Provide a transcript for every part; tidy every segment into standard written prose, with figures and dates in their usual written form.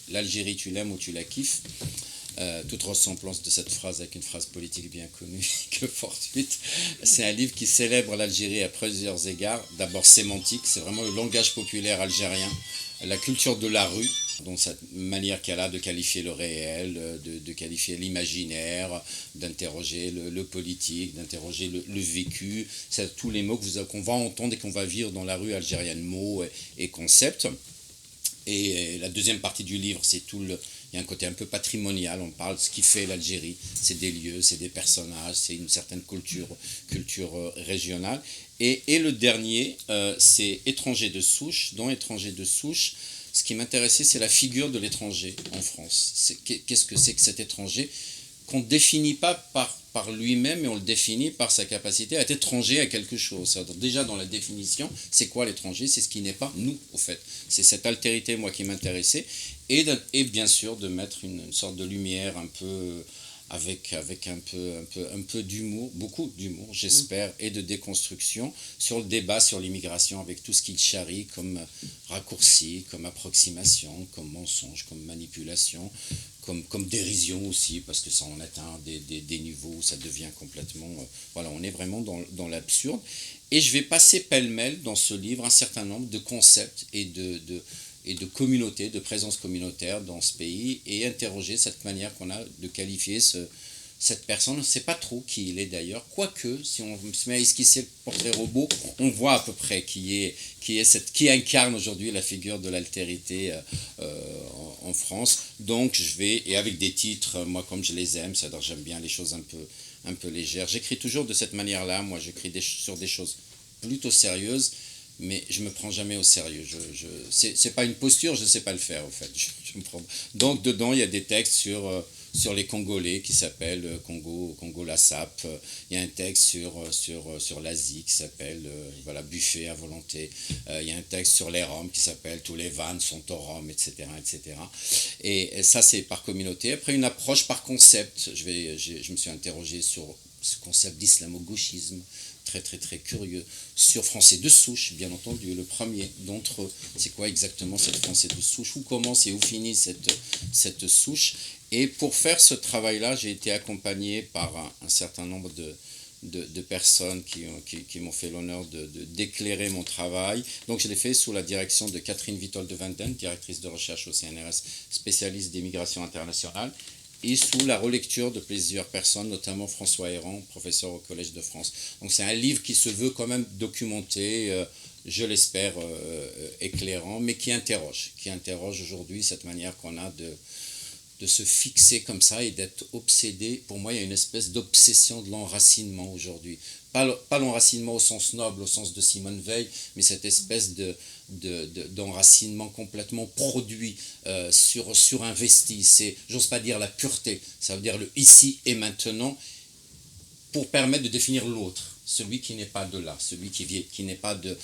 l'Algérie, tu l'aimes ou tu la kiffes. Toute ressemblance de cette phrase avec une phrase politique bien connue que fortuite. C'est un livre qui célèbre l'Algérie à plusieurs égards. D'abord sémantique, c'est vraiment le langage populaire algérien, la culture de la rue, donc cette manière qu'elle a de qualifier le réel, de qualifier l'imaginaire, d'interroger le politique, d'interroger le vécu. C'est tous les mots qu'on va entendre et qu'on va vivre dans la rue algérienne, mots et concepts. Et la deuxième partie du livre, c'est il y a un côté un peu patrimonial, on parle de ce qui fait l'Algérie, c'est des lieux, c'est des personnages, c'est une certaine culture régionale. Et le dernier, c'est Étranger de souche. Dans Étranger de souche, ce qui m'intéressait, c'est la figure de l'étranger en France. Qu'est-ce que c'est que cet étranger qu'on ne définit pas par lui-même, mais on le définit par sa capacité à être étranger à quelque chose. Déjà dans la définition, c'est quoi l'étranger? C'est ce qui n'est pas nous, au fait. C'est cette altérité, moi, qui m'intéressait. Et bien sûr, de mettre une sorte de lumière un peu avec un peu d'humour, beaucoup d'humour, j'espère, et de déconstruction sur le débat sur l'immigration, avec tout ce qu'il charrie comme raccourci, comme approximation, comme mensonge, comme manipulation, comme dérision aussi, parce que ça en atteint des niveaux où ça devient complètement... voilà, on est vraiment dans l'absurde. Et je vais passer pêle-mêle dans ce livre un certain nombre de concepts et de communautés, de présence communautaire dans ce pays, et interroger cette manière qu'on a de qualifier cette personne. On ne sait pas trop qui il est d'ailleurs, quoique, si on se met à esquisser le portrait robot, on voit à peu près qui incarne aujourd'hui la figure de l'altérité en France. Donc et avec des titres, moi comme je les aime, c'est-à-dire j'aime bien les choses un peu légères. J'écris toujours de cette manière-là, moi j'écris sur des choses plutôt sérieuses, mais je me prends jamais au sérieux. C'est pas une posture, je sais pas le faire, au fait. Je me prends... Donc dedans, il y a des textes sur les Congolais qui s'appellent Congo Lassap. Il y a un texte sur l'Asie qui s'appelle voilà, Buffet à volonté. Il y a un texte sur les Roms qui s'appelle Tous les vannes sont aux Roms, etc., etc. Et ça, c'est par communauté. Après, une approche par concept. Je me suis interrogé sur ce concept d'islamo-gauchisme, très très très curieux, sur Français de souche, bien entendu, le premier d'entre eux. C'est quoi exactement cette Français de souche? Où commence et où finit cette souche? Et pour faire ce travail-là, j'ai été accompagné par un certain nombre de personnes qui m'ont fait l'honneur d'éclairer mon travail. Donc je l'ai fait sous la direction de Catherine Vitol de Vanden, directrice de recherche au CNRS, spécialiste des migrations internationales, et sous la relecture de plusieurs personnes, notamment François Héran, professeur au Collège de France. Donc c'est un livre qui se veut quand même documenté, je l'espère éclairant, mais qui interroge aujourd'hui cette manière qu'on a de se fixer comme ça et d'être obsédé. Pour moi, il y a une espèce d'obsession de l'enracinement aujourd'hui. Pas l'enracinement au sens noble, au sens de Simone Veil, mais cette espèce d'enracinement complètement produit, surinvesti. C'est, j'ose pas dire la pureté, ça veut dire le ici et maintenant, pour permettre de définir l'autre, celui qui n'est pas de là, celui qui n'est pas de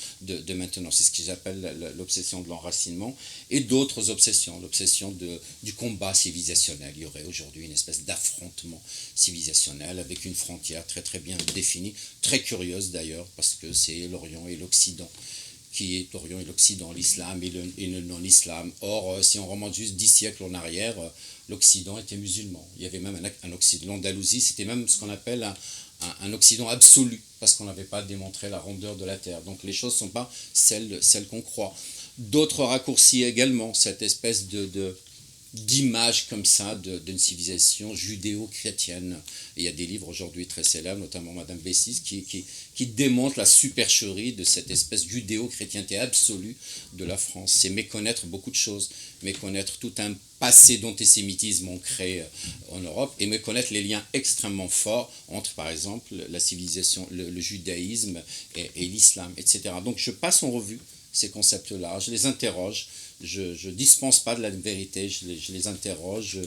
maintenant. C'est ce que j'appelle l'obsession de l'enracinement, et d'autres obsessions, l'obsession du combat civilisationnel. Il y aurait aujourd'hui une espèce d'affrontement civilisationnel avec une frontière très très bien définie, très curieuse d'ailleurs, parce que c'est l'Orient et l'Occident, qui est l'Orient et l'Occident, l'islam et le non-islam. Or, si on remonte juste 10 siècles en arrière, l'Occident était musulman. Il y avait même un Occident. L'Andalousie, c'était même ce qu'on appelle un Occident absolu, parce qu'on n'avait pas démontré la rondeur de la Terre. Donc les choses ne sont pas celles qu'on croit. D'autres raccourcis également, cette espèce d'image comme ça d'une civilisation judéo-chrétienne. Et il y a des livres aujourd'hui très célèbres, notamment Madame Bessis, qui démontrent la supercherie de cette espèce judéo-chrétienté absolue de la France. C'est méconnaître beaucoup de choses, méconnaître tout un passé d'antisémitisme ancré en Europe, et méconnaître les liens extrêmement forts entre, par exemple, la civilisation, le judaïsme et l'islam, etc. Donc je passe en revue ces concepts-là, je les interroge, je ne dispense pas de la vérité, je les interroge,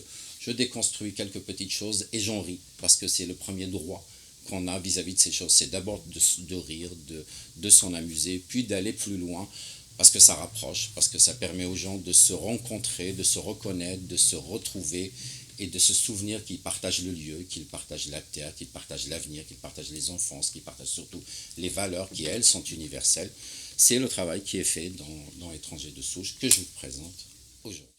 je déconstruis quelques petites choses et j'en ris, parce que c'est le premier droit qu'on a vis-à-vis de ces choses. C'est d'abord de rire, de s'en amuser, puis d'aller plus loin, parce que ça rapproche, parce que ça permet aux gens de se rencontrer, de se reconnaître, de se retrouver et de se souvenir qu'ils partagent le lieu, qu'ils partagent la terre, qu'ils partagent l'avenir, qu'ils partagent les enfances, qu'ils partagent surtout les valeurs qui, elles, sont universelles. C'est le travail qui est fait dans Étranger de souche que je vous présente aujourd'hui.